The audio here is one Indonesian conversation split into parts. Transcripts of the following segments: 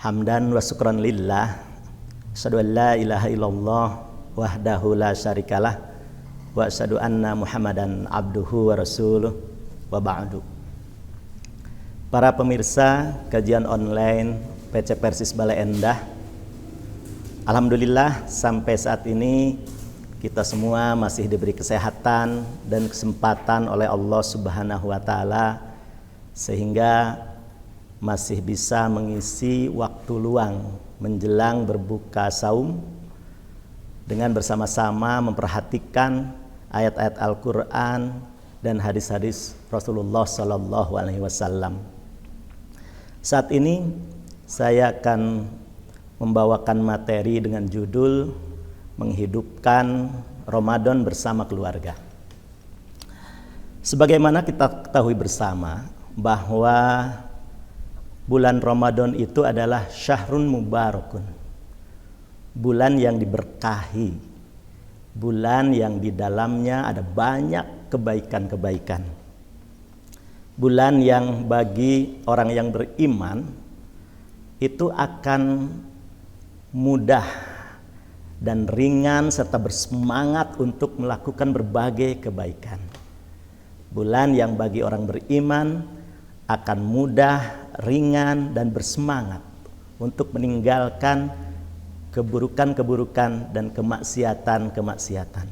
Hamdan wa syukran lillah. Asyhadu an la ilaha illallah wahdahu la syarikalah wa asyhadu anna Muhammadan abduhu wa rasuluh wa ba'du. Para pemirsa kajian online PC Persis Bale Endah, alhamdulillah sampai saat ini kita semua masih diberi kesehatan dan kesempatan oleh Allah Subhanahu wa taala sehingga masih bisa mengisi waktu luang menjelang berbuka saum dengan bersama-sama memperhatikan ayat-ayat Al-Quran dan hadis-hadis Rasulullah Sallallahu Alaihi Wasallam. Saat ini saya akan membawakan materi dengan judul menghidupkan Ramadan bersama keluarga. Sebagaimana kita ketahui bersama bahwa bulan Ramadan itu adalah syahrun mubarakun, bulan yang diberkahi, bulan yang di dalamnya ada banyak kebaikan-kebaikan, bulan yang bagi orang yang beriman itu akan mudah dan ringan serta bersemangat untuk melakukan berbagai kebaikan. Bulan yang bagi orang beriman akan mudah, ringan, dan bersemangat untuk meninggalkan keburukan-keburukan dan kemaksiatan-kemaksiatan.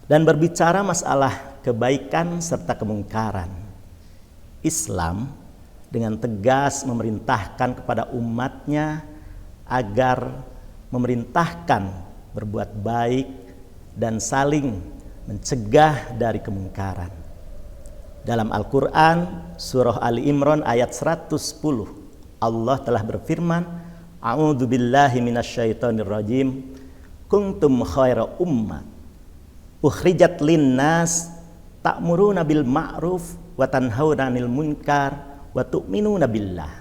Dan berbicara masalah kebaikan serta kemungkaran, Islam dengan tegas memerintahkan kepada umatnya agar memerintahkan berbuat baik dan saling mencegah dari kemungkaran. Dalam Al-Quran, surah Ali Imran ayat 110, Allah telah berfirman, A'udzu billahi minasyaitonir rajim, kuntum khaira ummah, ukhrijat linnas, ta'muruna bil ma'ruf, wa tanhauna 'anil munkar, wa tu'minuna billah.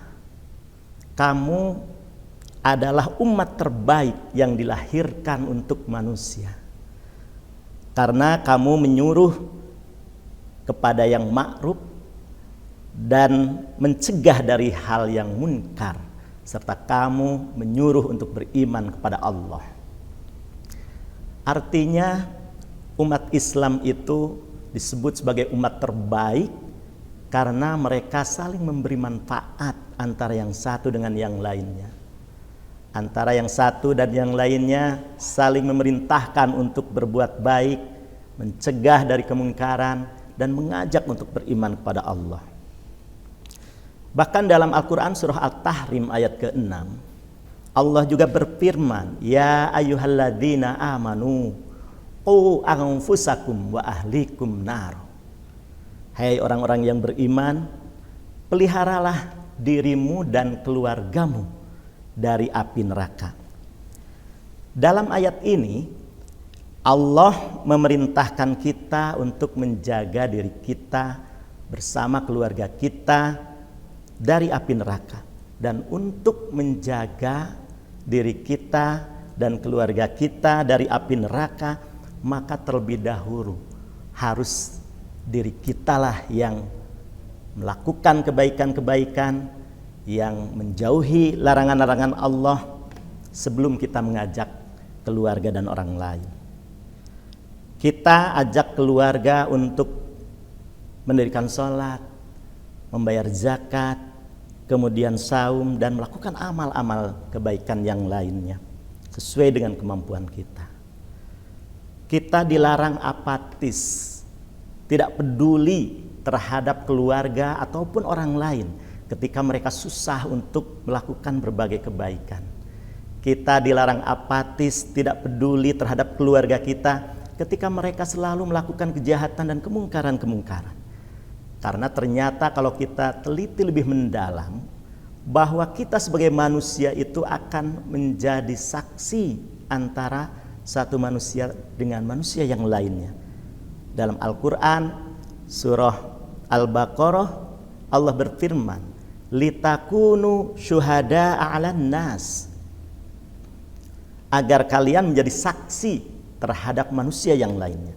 Kamu adalah umat terbaik yang dilahirkan untuk manusia, karena kamu menyuruh kepada yang ma'ruf dan mencegah dari hal yang munkar, serta kamu menyuruh untuk beriman kepada Allah. Artinya umat Islam itu disebut sebagai umat terbaik karena mereka saling memberi manfaat antara yang satu dengan yang lainnya. Antara yang satu dan yang lainnya saling memerintahkan untuk berbuat baik, mencegah dari kemungkaran, dan mengajak untuk beriman kepada Allah. Bahkan dalam Al-Quran surah Al-Tahrim ayat ke-6, Allah juga berfirman, Ya ayyuhalladzina amanu qu anfusakum wa ahlikum nar. Hai orang-orang yang beriman, peliharalah dirimu dan keluargamu dari api neraka. Dalam ayat ini Allah memerintahkan kita untuk menjaga diri kita bersama keluarga kita dari api neraka. Dan untuk menjaga diri kita dan keluarga kita dari api neraka, maka terlebih dahulu harus diri kitalah yang melakukan kebaikan-kebaikan, yang menjauhi larangan-larangan Allah sebelum kita mengajak keluarga dan orang lain. Kita ajak keluarga untuk mendirikan sholat, membayar zakat, kemudian saum, dan melakukan amal-amal kebaikan yang lainnya sesuai dengan kemampuan kita. Kita dilarang apatis, tidak peduli terhadap keluarga ataupun orang lain ketika mereka susah untuk melakukan berbagai kebaikan. Kita dilarang apatis, tidak peduli terhadap keluarga kita ketika mereka selalu melakukan kejahatan dan kemungkaran-kemungkaran. Karena ternyata kalau kita teliti lebih mendalam, bahwa kita sebagai manusia itu akan menjadi saksi antara satu manusia dengan manusia yang lainnya. Dalam Al-Quran surah Al-Baqarah Allah berfirman, litakunu syuhada'a 'alan nas, agar kalian menjadi saksi terhadap manusia yang lainnya.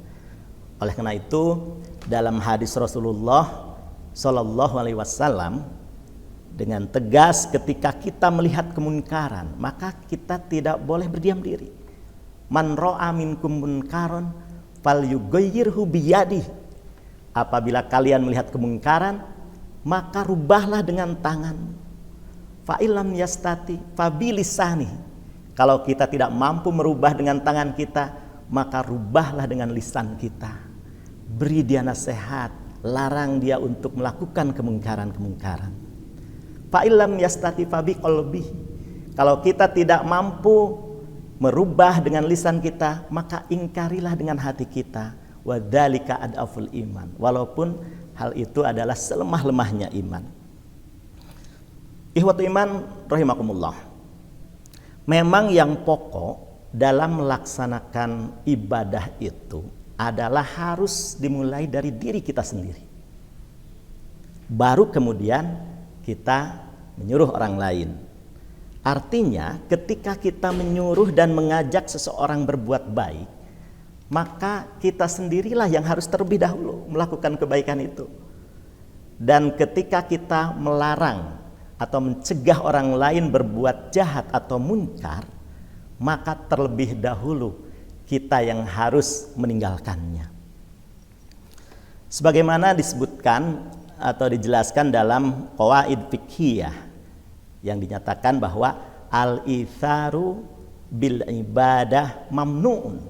Oleh karena itu, dalam hadis Rasulullah Sallallahu Alaihi Wasallam Dengan tegas ketika kita melihat kemungkaran, maka kita tidak boleh berdiam diri. Man ra'a minkum munkaron falyughayyirhu biyadihi. Apabila kalian melihat kemungkaran, maka rubahlah dengan tangan. Fa illam yastati fa bilisani. Kalau kita tidak mampu merubah dengan tangan kita, maka rubahlah dengan lisan kita. Beri dia nasihat, larang dia untuk melakukan kemungkaran-kemungkaran. Fa illam yastati fa biqalbihi. Kalau kita tidak mampu merubah dengan lisan kita, maka ingkarilah dengan hati kita. Wa dzalika adaful iman. Walaupun hal itu adalah selemah-lemahnya iman. Ikhwatu iman rahimakumullah. Memang yang pokok dalam melaksanakan ibadah itu adalah harus dimulai dari diri kita sendiri. Baru kemudian kita menyuruh orang lain. Artinya ketika kita menyuruh dan mengajak seseorang berbuat baik, maka kita sendirilah yang harus terlebih dahulu melakukan kebaikan itu. Dan ketika kita melarang atau mencegah orang lain berbuat jahat atau munkar, maka terlebih dahulu kita yang harus meninggalkannya. Sebagaimana disebutkan atau dijelaskan dalam qawaid fiqhiyah yang dinyatakan bahwa al-itharu bil ibadah mamnu'un.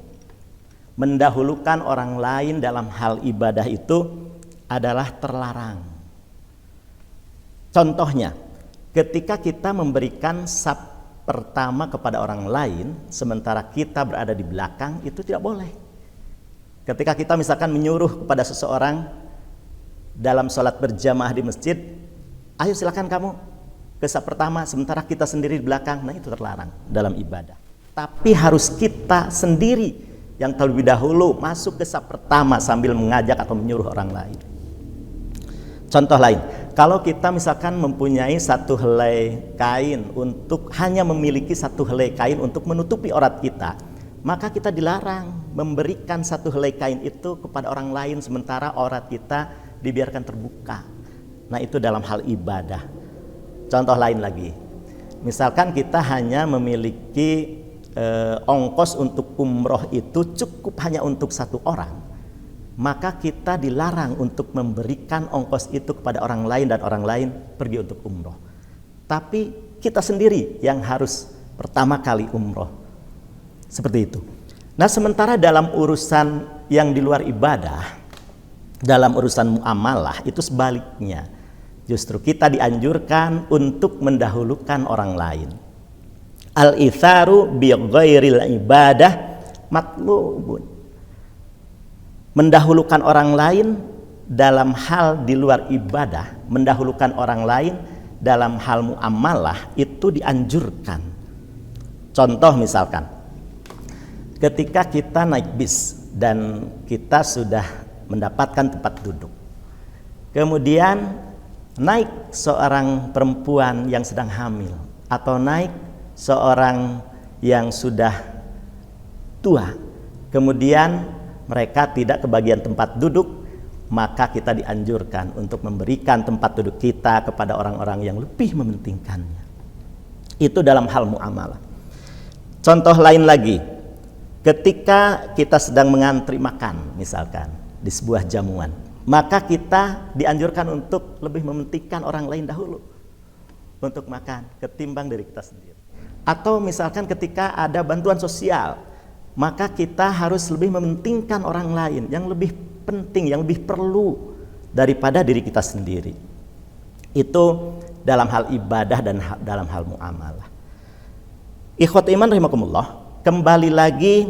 Mendahulukan orang lain dalam hal ibadah itu adalah terlarang. Contohnya, ketika kita memberikan saf pertama kepada orang lain sementara kita berada di belakang, itu tidak boleh. Ketika kita misalkan menyuruh kepada seseorang dalam sholat berjamaah di masjid, ayo silakan kamu ke saf pertama sementara kita sendiri di belakang, nah itu terlarang dalam ibadah. Tapi harus kita sendiri yang terlebih dahulu masuk ke saf pertama sambil mengajak atau menyuruh orang lain. Contoh lain, kalau kita misalkan mempunyai satu helai kain untuk hanya memiliki satu helai kain untuk menutupi aurat kita, maka kita dilarang memberikan satu helai kain itu kepada orang lain sementara aurat kita dibiarkan terbuka. Nah itu dalam hal ibadah. Contoh lain lagi, misalkan kita hanya memiliki ongkos untuk umroh itu cukup hanya untuk satu orang, maka kita dilarang untuk memberikan ongkos itu kepada orang lain dan orang lain pergi untuk umroh. Tapi kita sendiri yang harus pertama kali umroh. Seperti itu. Nah sementara dalam urusan yang di luar ibadah, dalam urusan muamalah itu sebaliknya. Justru kita dianjurkan untuk mendahulukan orang lain. Al-itharu bi ghairil ibadah matlubun. Mendahulukan orang lain dalam hal di luar ibadah, mendahulukan orang lain dalam hal muamalah itu dianjurkan. Contoh misalkan, ketika kita naik bis dan kita sudah mendapatkan tempat duduk, kemudian naik seorang perempuan yang sedang hamil atau naik seorang yang sudah tua, kemudian mereka tidak kebagian tempat duduk, maka kita dianjurkan untuk memberikan tempat duduk kita kepada orang-orang yang lebih mementingkannya. Itu dalam hal muamalah. Contoh lain lagi, ketika kita sedang mengantri makan misalkan di sebuah jamuan, maka kita dianjurkan untuk lebih mementingkan orang lain dahulu untuk makan ketimbang diri kita sendiri. Atau misalkan ketika ada bantuan sosial, maka kita harus lebih mementingkan orang lain yang lebih penting, yang lebih perlu daripada diri kita sendiri. Itu dalam hal ibadah dan dalam hal muamalah. Ikhwat iman rahimakumullah, kembali lagi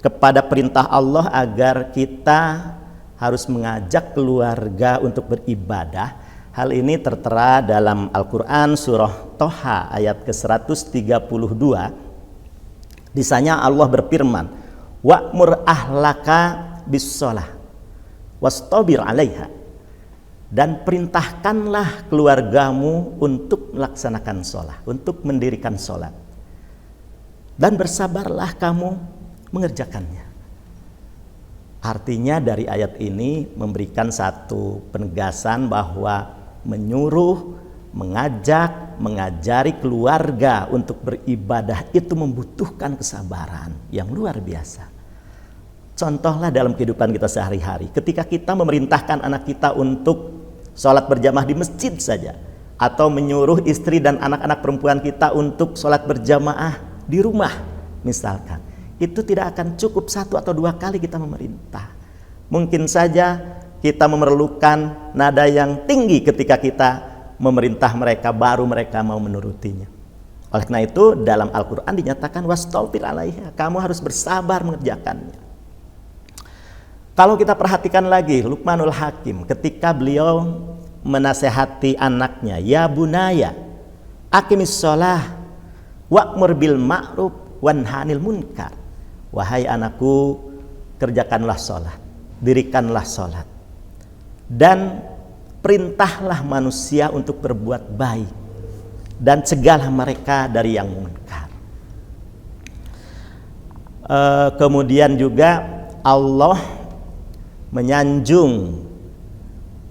kepada perintah Allah agar kita harus mengajak keluarga untuk beribadah. Hal ini tertera dalam Al-Quran surah Toha ayat ke-132. Di sana Allah berfirman, wa'mur ahlaka bis-shalah wastabir 'alaiha. Dan perintahkanlah keluargamu untuk melaksanakan sholat, untuk mendirikan sholat. Dan bersabarlah kamu mengerjakannya. Artinya dari ayat ini memberikan satu penegasan bahwa menyuruh, mengajari keluarga untuk beribadah itu membutuhkan kesabaran yang luar biasa. Contohlah dalam kehidupan kita sehari-hari, ketika kita memerintahkan anak kita untuk sholat berjamaah di masjid saja, atau menyuruh istri dan anak-anak perempuan kita untuk sholat berjamaah di rumah misalkan, itu tidak akan cukup 1 atau 2 kali kita memerintah. Mungkin saja kita memerlukan nada yang tinggi ketika kita memerintah mereka, baru mereka mau menurutinya. Oleh karena itu dalam Al-Quran dinyatakan wastafir alaiha, kamu harus bersabar mengerjakannya. Kalau kita perhatikan lagi Luqmanul Hakim ketika beliau menasehati anaknya, ya bunaya aqimis shalah wa'mur bil ma'ruf wanhanil munkar. Wahai anakku, kerjakanlah sholat, dirikanlah sholat, dan perintahlah manusia untuk berbuat baik, dan cegahlah mereka dari yang munkar. Kemudian juga Allah menyanjung,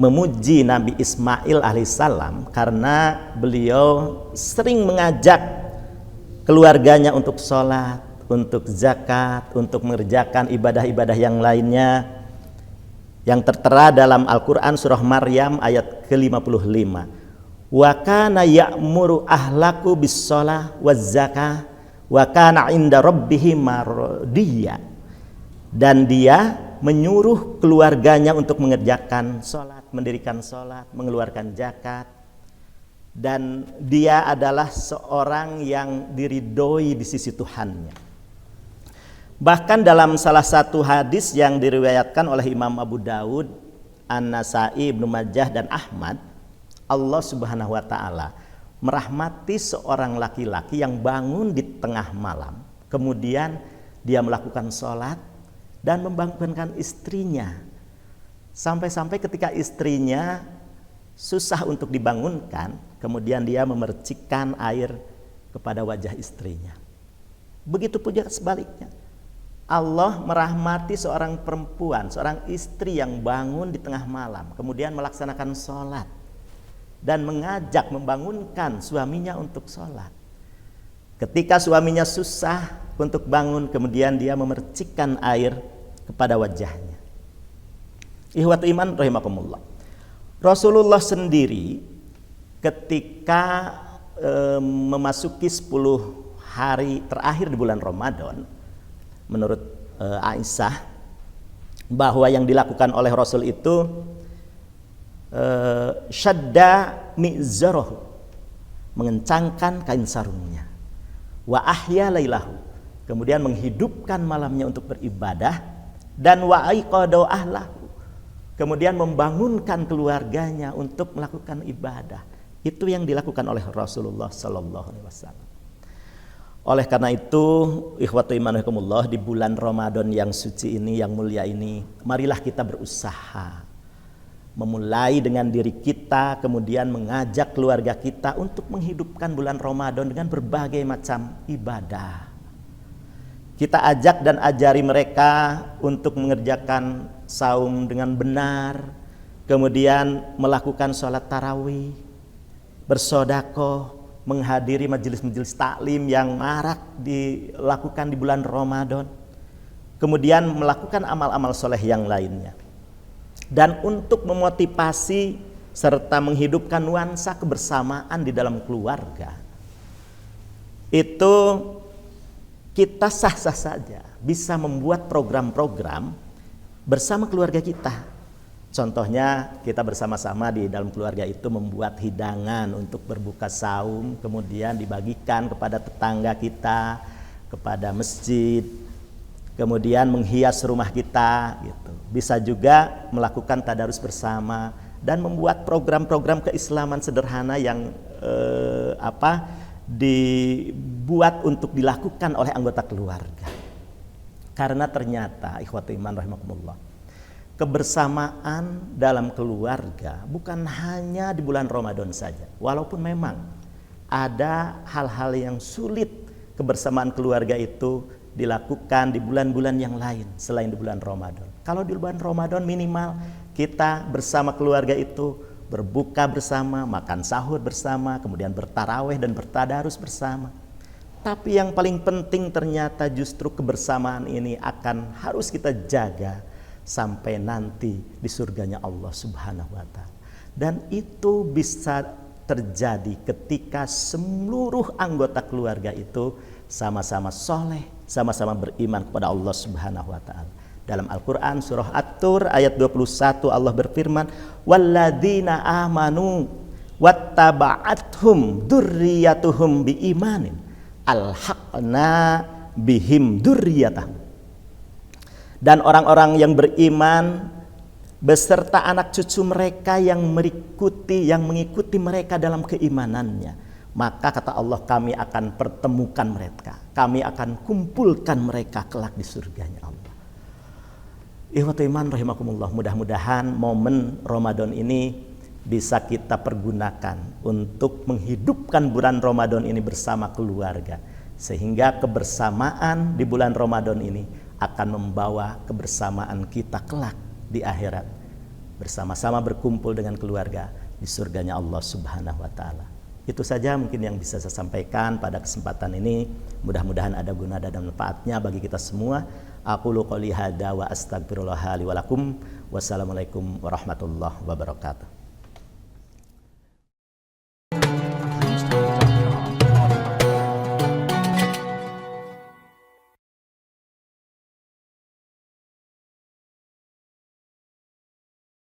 memuji Nabi Ismail alaihissalam karena beliau sering mengajak keluarganya untuk sholat, untuk zakat, untuk mengerjakan ibadah-ibadah yang lainnya, yang tertera dalam Al-Quran surah Maryam ayat ke-55. Wa kana ya'muru ahlaku bis shalah waz zakah wa kana 'inda rabbih mardiyya. Dan dia menyuruh keluarganya untuk mengerjakan sholat, mendirikan sholat, mengeluarkan zakat, dan dia adalah seorang yang diridhoi di sisi Tuhannya. Bahkan dalam salah satu hadis yang diriwayatkan oleh Imam Abu Daud, An-Nasai, Ibnu Majah dan Ahmad, Allah Subhanahu wa taala merahmati seorang laki-laki yang bangun di tengah malam, kemudian dia melakukan sholat dan membangunkan istrinya, sampai-sampai ketika istrinya susah untuk dibangunkan, kemudian dia memercikkan air kepada wajah istrinya. Begitu pun sebaliknya, Allah merahmati seorang perempuan, seorang istri yang bangun di tengah malam, kemudian melaksanakan sholat dan mengajak, membangunkan suaminya untuk sholat. Ketika suaminya susah untuk bangun, kemudian dia memercikkan air kepada wajahnya. Ikhwatu iman rahimakumullah. Rasulullah sendiri ketika memasuki 10 hari terakhir di bulan Ramadan, menurut Aisyah, bahwa yang dilakukan oleh Rasul itu syadda mi'zarahu, mengencangkan kain sarungnya, wa ahya lailahu, kemudian menghidupkan malamnya untuk beribadah, dan wa aiqadha ahlahu, kemudian membangunkan keluarganya untuk melakukan ibadah. Itu yang dilakukan oleh Rasulullah sallallahu alaihi wasallam. Oleh karena itu, ikhwatu iman rahimakumullah, di bulan Ramadan yang suci ini, yang mulia ini, marilah kita berusaha memulai dengan diri kita, kemudian mengajak keluarga kita untuk menghidupkan bulan Ramadan dengan berbagai macam ibadah. Kita ajak dan ajari mereka untuk mengerjakan saum dengan benar, kemudian melakukan sholat tarawih, bersedekah, menghadiri majelis-majelis taklim yang marak dilakukan di bulan Ramadan, kemudian melakukan amal-amal soleh yang lainnya. Dan untuk memotivasi serta menghidupkan nuansa kebersamaan di dalam keluarga, itu kita sah-sah saja bisa membuat program-program bersama keluarga kita. Contohnya kita bersama-sama di dalam keluarga itu membuat hidangan untuk berbuka saum, kemudian dibagikan kepada tetangga kita, kepada masjid, kemudian menghias rumah kita gitu. Bisa juga melakukan tadarus bersama dan membuat program-program keislaman sederhana yang dibuat untuk dilakukan oleh anggota keluarga. Karena ternyata ikhwatu iman rahimakumullah, kebersamaan dalam keluarga bukan hanya di bulan Ramadan saja. Walaupun memang ada hal-hal yang sulit, kebersamaan keluarga itu dilakukan di bulan-bulan yang lain selain di bulan Ramadan. Kalau di bulan Ramadan minimal kita bersama keluarga itu berbuka bersama, makan sahur bersama, kemudian bertarawih dan bertadarus bersama. Tapi yang paling penting ternyata justru kebersamaan ini harus kita jaga sampai nanti di surganya Allah Subhanahu wa Ta'ala. Dan itu bisa terjadi ketika seluruh anggota keluarga itu sama-sama soleh, sama-sama beriman kepada Allah Subhanahu wa Ta'ala. Dalam Al-Quran surah At-Tur ayat 21 Allah berfirman, walladzina amanu wattaba'athum dzurriyyatuhum biimanin alhaqna bihim dzurriyyatahum. Dan orang-orang yang beriman beserta anak cucu mereka yang mengikuti mereka dalam keimanannya, maka kata Allah, kami akan pertemukan mereka, kami akan kumpulkan mereka kelak di surganya Allah. Ikhwatul iman rahimakumullah, mudah-mudahan momen Ramadan ini bisa kita pergunakan untuk menghidupkan bulan Ramadan ini bersama keluarga, sehingga kebersamaan di bulan Ramadan ini akan membawa kebersamaan kita kelak di akhirat, bersama-sama berkumpul dengan keluarga di surganya Allah Subhanahu wa Ta'ala. Itu saja mungkin yang bisa saya sampaikan pada kesempatan ini. Mudah-mudahan ada guna dan manfaatnya bagi kita semua. Aqulu qouli hadza wa astaghfirullah li wa lakum. Wassalamualaikum warahmatullahi wabarakatuh.